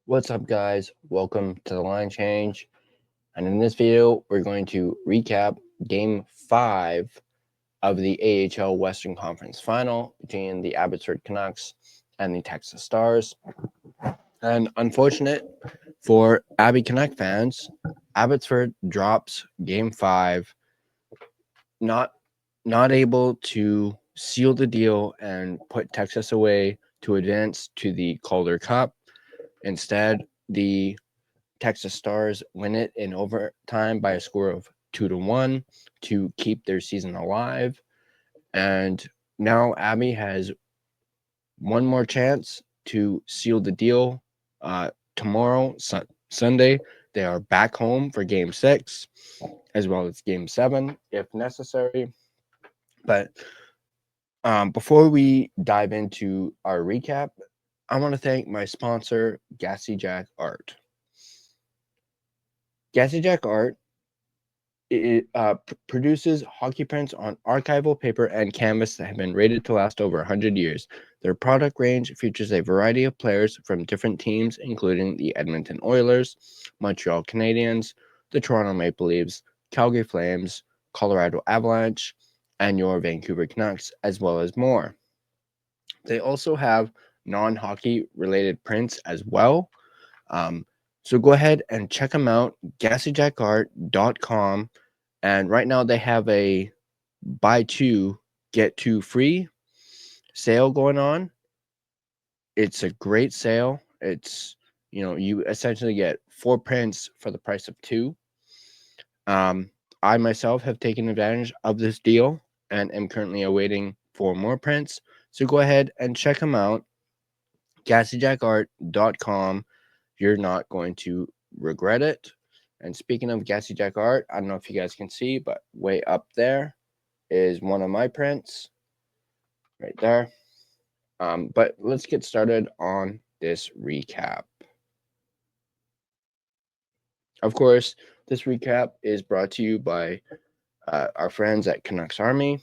What's up, guys? Welcome to the line change. And in this video, we're going to recap Game 5 of the AHL Western Conference Final between the Abbotsford Canucks and the Texas Stars. And unfortunate for Abby Canuck fans, Abbotsford drops Game 5, not able to seal the deal and put Texas away to advance to the Calder Cup. Instead, the Texas Stars win it in overtime by a score of 2-1 to keep their season alive. And now Abby has one more chance to seal the deal. Tomorrow, Sunday, they are back home for Game 6, as well as Game 7 if necessary. But before we dive into our recap, I want to thank my sponsor, Gassy Jack Art. Gassy Jack Art produces hockey prints on archival paper and canvas that have been rated to last over 100 years. Their product range features a variety of players from different teams, including the Edmonton Oilers, Montreal Canadiens, the Toronto Maple Leafs, Calgary Flames, Colorado Avalanche, and your Vancouver Canucks, as well as more. They also have non-hockey related prints as well. So go ahead and check them out, gassyjackart.com. And right now they have a buy two, get two free sale going on. It's a great sale. It's, you essentially get 4 prints for the price of 2. I myself have taken advantage of this deal and am currently awaiting for more prints. So go ahead and check them out, gassyjackart.com. You're not going to regret it. And speaking of Gassy Jack Art, I don't know if you guys can see, but way up there is one of my prints right there. But let's get started on this recap. Of course, this recap is brought to you by our friends at Canucks Army,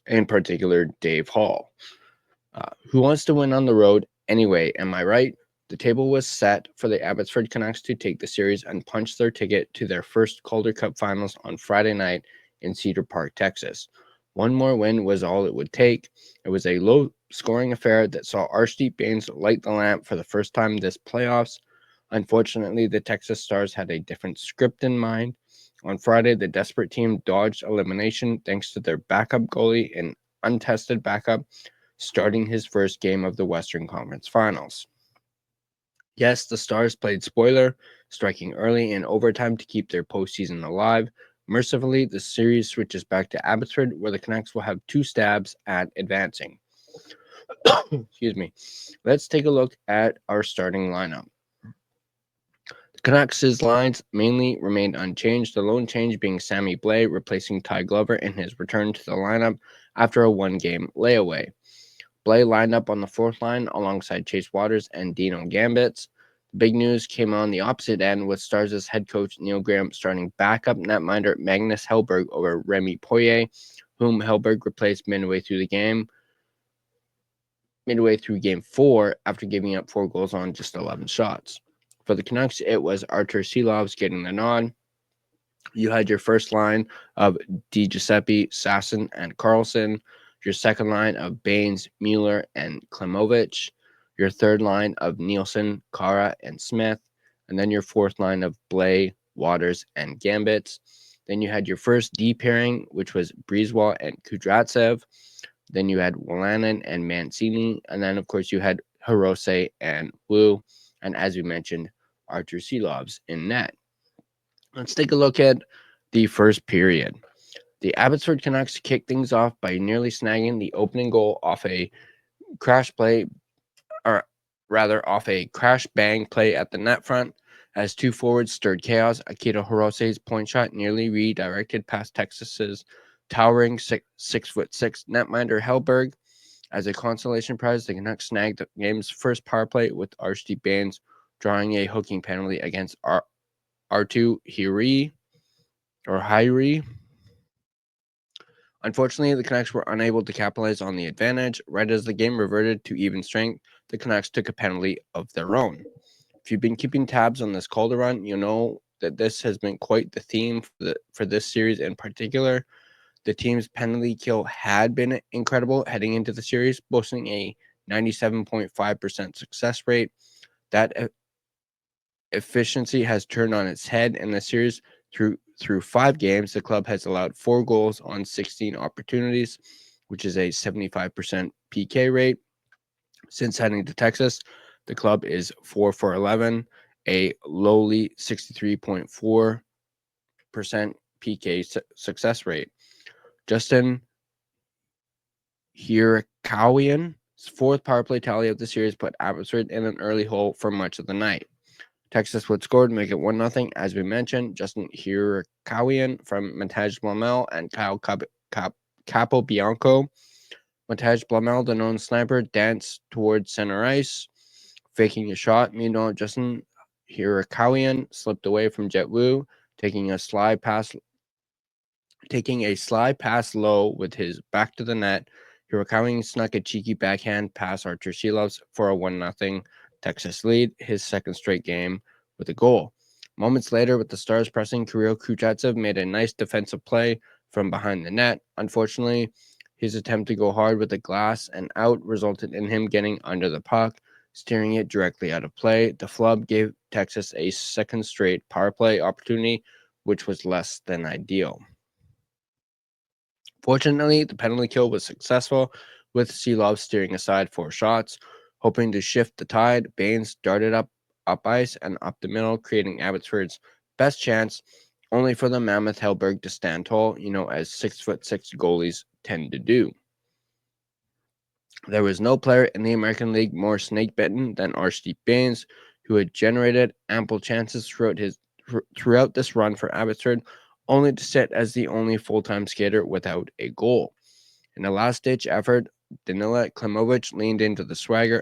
in particular Dave Hall. Who wants to win on the road anyway? Am I right? The table was set for the Abbotsford Canucks to take the series and punch their ticket to their first Calder Cup finals on Friday night in Cedar Park, Texas. One more win was all it would take. It was a low-scoring affair that saw Archdeep Baines light the lamp for the first time this playoffs. Unfortunately, the Texas Stars had a different script in mind. On Friday, the desperate team dodged elimination thanks to their backup goalie, an untested backup, starting his first game of the Western Conference Finals. Yes, the Stars played spoiler, striking early in overtime to keep their postseason alive. Mercifully, the series switches back to Abbotsford, where the Canucks will have 2 stabs at advancing. Excuse me. Let's take a look at our starting lineup. The Canucks' lines mainly remained unchanged, the lone change being Sammy Blais replacing Ty Glover in his return to the lineup after a 1-game layaway. Blais lined up on the 4th line alongside Chase Waters and Dino Gambits. The big news came on the opposite end with Stars' head coach Neil Graham starting backup netminder Magnus Hellberg over Remy Poirier, whom Hellberg replaced midway through Game 4 after giving up 4 goals on just 11 shots. For the Canucks, it was Artur Silovs getting the nod. You had your first line of DiGiuseppe, Sasson, and Carlson. Your second line of Baines, Mueller, and Klimovich. Your third line of Nielsen, Kara, and Smith. And then your fourth line of Blais, Waters, and Gambits. Then you had your first D pairing, which was Breezewall and Kudratsev. Then you had Wolanin and Mancini. And then, of course, you had Hirose and Wu. And as we mentioned, Artur Silovs in net. Let's take a look at the first period. The Abbotsford Canucks kicked things off by nearly snagging the opening goal off a crash bang play at the net front. As 2 forwards stirred chaos, Akito Hirose's point shot nearly redirected past Texas's towering 6'6" netminder Hellberg. As a consolation prize, the Canucks snagged the game's first power play with Archdeep Baines drawing a hooking penalty against Artu Hiri. Unfortunately, the Canucks were unable to capitalize on the advantage. Right as the game reverted to even strength, the Canucks took a penalty of their own. If you've been keeping tabs on this Calder run, you know that this has been quite the theme for this series in particular. The team's penalty kill had been incredible heading into the series, boasting a 97.5% success rate. That efficiency has turned on its head in the series. Through 5 games, the club has allowed 4 goals on 16 opportunities, which is a 75% PK rate. Since heading to Texas, the club is 4 for 11, a lowly 63.4% PK success rate. Justin Hirakawian's 4th power play tally of the series put Abbotsford in an early hole for much of the night. Texas would score to make it 1-0. As we mentioned, Justin Hirakawian from Matej Blomel and Kyle Capobianco. Matej Blomel, the known sniper, danced towards center ice, faking a shot. Meanwhile, Justin Hirakawian slipped away from Jet Wu, taking a slide pass low with his back to the net. Hirakawian snuck a cheeky backhand past Archer Shelovs for a 1-0 Texas lead, his 2nd straight game with a goal. Moments later, with the Stars pressing, Kirill Kuchatsev made a nice defensive play from behind the net. Unfortunately, his attempt to go hard with the glass and out resulted in him getting under the puck, steering it directly out of play. The flub gave Texas a 2nd straight power play opportunity, which was less than ideal. Fortunately, the penalty kill was successful, with Shelovs steering aside 4 shots. Hoping to shift the tide, Baines darted up ice and up the middle, creating Abbotsford's best chance, only for the mammoth Hellberg to stand tall, as 6'6" goalies tend to do. There was no player in the American League more snake-bitten than Archie Baines, who had generated ample chances throughout this run for Abbotsford, only to sit as the only full-time skater without a goal. In a last-ditch effort, Danila Klimovich leaned into the swagger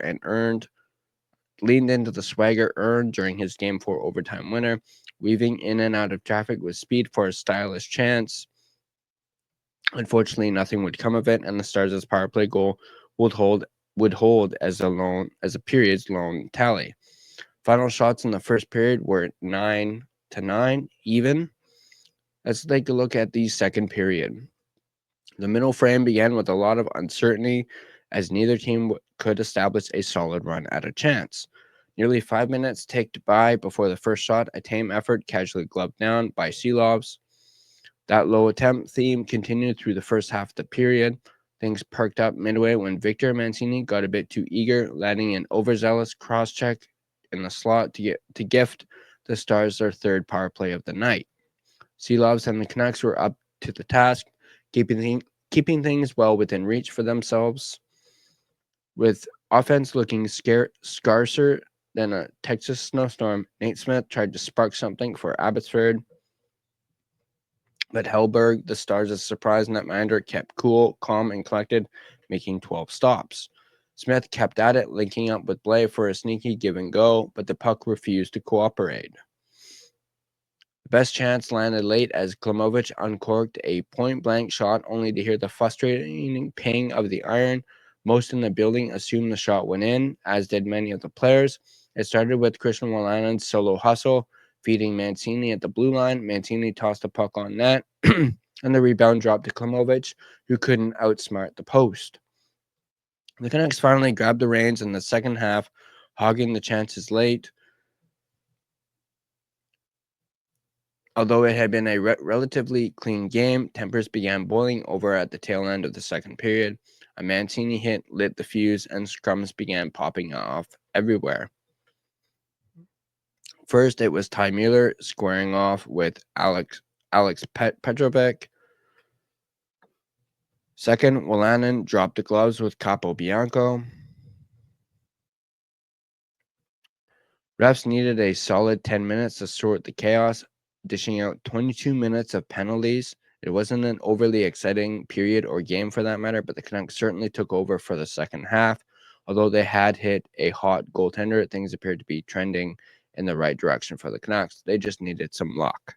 earned during his Game 4 overtime winner, weaving in and out of traffic with speed for a stylish chance. Unfortunately, nothing would come of it, and the Stars' power play goal would hold as a period's lone tally. Final shots in the first period were 9-9 even. Let's take a look at the second period. The middle frame began with a lot of uncertainty, as neither team could establish a solid run at a chance. Nearly 5 minutes ticked by before the first shot, a tame effort casually gloved down by Shelovs. That low attempt theme continued through the first half of the period. Things perked up midway when Victor Mancini got a bit too eager, landing an overzealous cross-check in the slot to gift the Stars their 3rd power play of the night. Shelovs and the Canucks were up to the task, keeping things well within reach for themselves. With offense looking scarcer than a Texas snowstorm, Nate Smith tried to spark something for Abbotsford, but Hellberg, the Stars' surprise netminder, kept cool, calm, and collected, making 12 stops. Smith kept at it, linking up with Blay for a sneaky give and go, but the puck refused to cooperate. The best chance landed late as Klimovich uncorked a point-blank shot, only to hear the frustrating ping of the iron. Most in the building assumed the shot went in, as did many of the players. It started with Christian Wallinen's solo hustle, feeding Mancini at the blue line. Mancini tossed the puck on net, and the rebound dropped to Klimovich, who couldn't outsmart the post. The Canucks finally grabbed the reins in the second half, hogging the chances late. Although it had been a relatively clean game, tempers began boiling over at the tail end of the second period. A Mancini hit lit the fuse, and scrums began popping off everywhere. First, it was Ty Mueller squaring off with Alex Petrovic. Second, Wolanin dropped the gloves with Capobianco. Refs needed a solid 10 minutes to sort the chaos, dishing out 22 minutes of penalties. It wasn't an overly exciting period or game for that matter, but the Canucks certainly took over for the second half. Although they had hit a hot goaltender, things appeared to be trending in the right direction for the Canucks. They just needed some luck.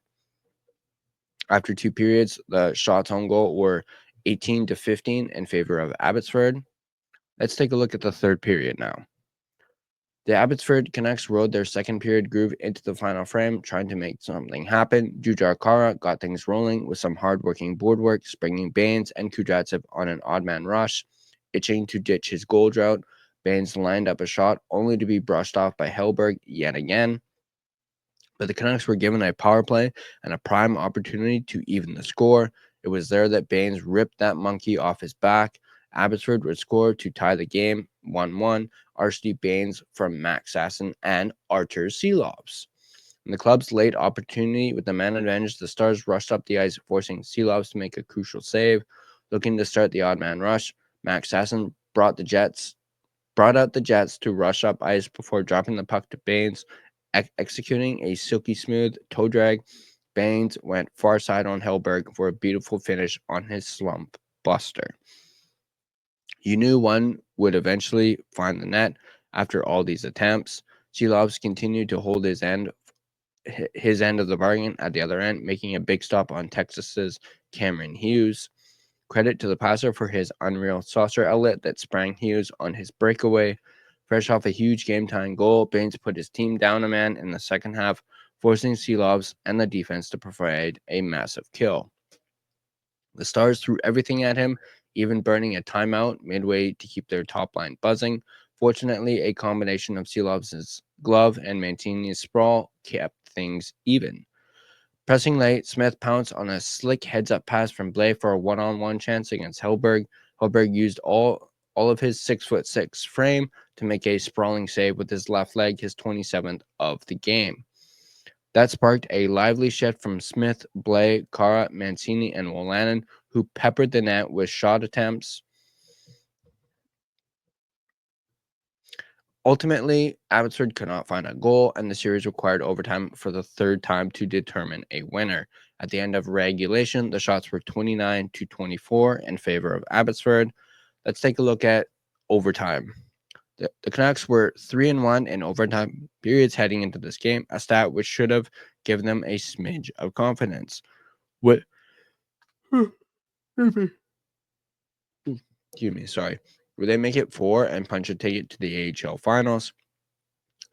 After 2 periods, the shots on goal were 18-15 in favor of Abbotsford. Let's take a look at the third period now. The Abbotsford Canucks rode their second period groove into the final frame, trying to make something happen. Jujhar Khaira got things rolling with some hard-working board work, springing Bains and Kudryavtsev on an odd-man rush. Itching to ditch his goal drought, Bains lined up a shot, only to be brushed off by Hellberg yet again. But the Canucks were given a power play and a prime opportunity to even the score. It was there that Bains ripped that monkey off his back. Abbotsford would score to tie the game 1-1. Archie Bains from Max Sasson and Artur Silovs. In the club's late opportunity with the man advantage, the Stars rushed up the ice, forcing Silovs to make a crucial save. Looking to start the odd man rush, Max Sasson brought out the Jets to rush up ice before dropping the puck to Bains, executing a silky smooth toe drag. Bains went far side on Hellberg for a beautiful finish on his slump buster. You knew one would eventually find the net after all these attempts. Silovs continued to hold his end of the bargain at the other end, making a big stop on Texas's Cameron Hughes. Credit to the passer for his unreal saucer outlet that sprang Hughes on his breakaway. Fresh off a huge game-tying goal, Bains put his team down a man in the second half, forcing Silovs and the defense to provide a massive kill. The Stars threw everything at him, even burning a timeout midway to keep their top line buzzing. Fortunately, a combination of Silovs' glove and Mancini's sprawl kept things even. Pressing late, Smith pounced on a slick heads-up pass from Blais for a one-on-one chance against Hellberg. Hellberg used all of his 6'6" frame to make a sprawling save with his left leg, his 27th of the game. That sparked a lively shift from Smith, Blais, Khaira, Mancini, and Wolanin, who peppered the net with shot attempts. Ultimately, Abbotsford could not find a goal, and the series required overtime for the third time to determine a winner. At the end of regulation, the shots were 29-24 in favor of Abbotsford. Let's take a look at overtime. The Canucks were 3-1 in overtime periods heading into this game, a stat which should have given them a smidge of confidence. Excuse me, sorry. Would they make it 4 and punch a ticket to the AHL Finals?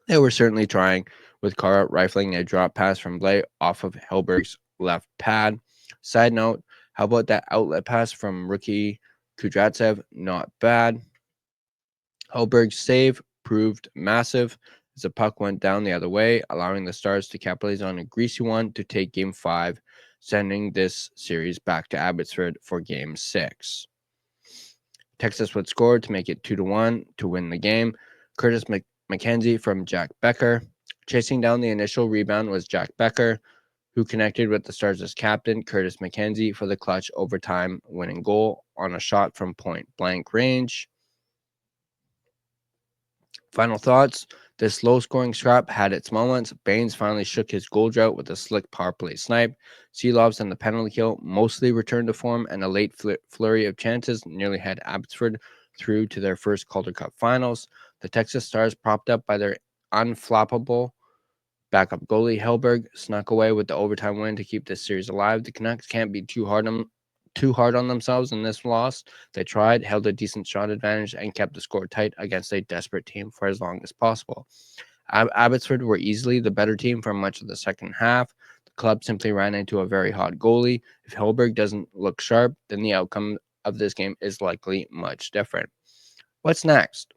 They were certainly trying, with Khaira rifling a drop pass from Blais off of Hellberg's left pad. Side note, how about that outlet pass from rookie Kudryavtsev? Not bad. Hellberg's save proved massive as the puck went down the other way, allowing the Stars to capitalize on a greasy one to take Game 5, sending this series back to Abbotsford for Game 6. Texas would score to make it 2-1 to win the game. Curtis McKenzie from Jack Becker. Chasing down the initial rebound was Jack Becker, who connected with the Stars' captain, Curtis McKenzie, for the clutch overtime winning goal on a shot from point-blank range. Final thoughts. This low-scoring scrap had its moments. Bains finally shook his goal drought with a slick power play snipe. Silovs and the penalty kill mostly returned to form, and a late flurry of chances nearly had Abbotsford through to their first Calder Cup finals. The Texas Stars, propped up by their unflappable backup goalie Hellberg, snuck away with the overtime win to keep this series alive. The Canucks can't be too hard on themselves in this loss. They tried, held a decent shot advantage, and kept the score tight against a desperate team for as long as possible. Abbotsford were easily the better team for much of the second half. The club simply ran into a very hot goalie. If Hellberg doesn't look sharp, then the outcome of this game is likely much different. What's next?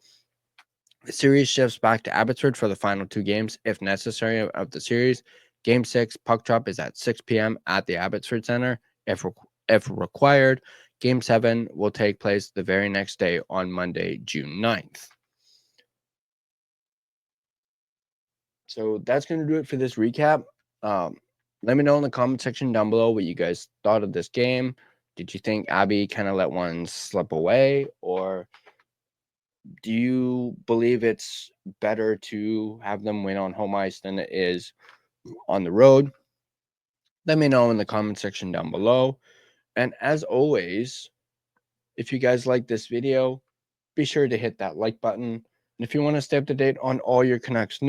The series shifts back to Abbotsford for the final two games, if necessary, of the series. Game 6, puck drop, is at 6 p.m. at the Abbotsford Center. If required, Game 7 will take place the very next day on Monday, June 9th. So that's going to do it for this recap. Let me know in the comment section down below what you guys thought of this game. Did you think Abby kind of let one slip away, or do you believe it's better to have them win on home ice than it is on the road? Let me know in the comment section down below. And as always, if you guys like this video, be sure to hit that like button. And if you want to stay up to date on all your Canucks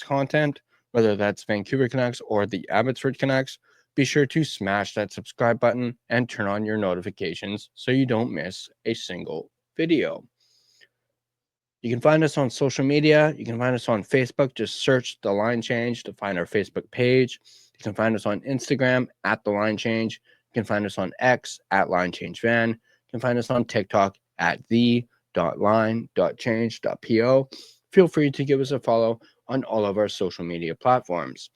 content, whether that's Vancouver Canucks or the Abbotsford Canucks, be sure to smash that subscribe button and turn on your notifications so you don't miss a single video. You can find us on social media. You can find us on Facebook. Just search The Line Change to find our Facebook page. You can find us on Instagram at The Line Change. You can find us on X at Line Change Van. You can find us on TikTok at the.line.change.po. Feel free to give us a follow on all of our social media platforms.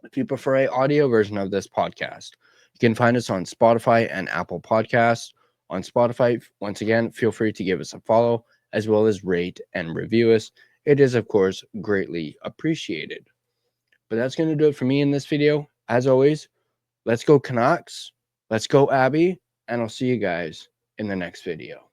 If you prefer an audio version of this podcast, you can find us on Spotify and Apple Podcasts. On Spotify, once again, feel free to give us a follow as well as rate and review us. It is, of course, greatly appreciated. But that's going to do it for me in this video. As always, let's go Canucks, let's go Abby, and I'll see you guys in the next video.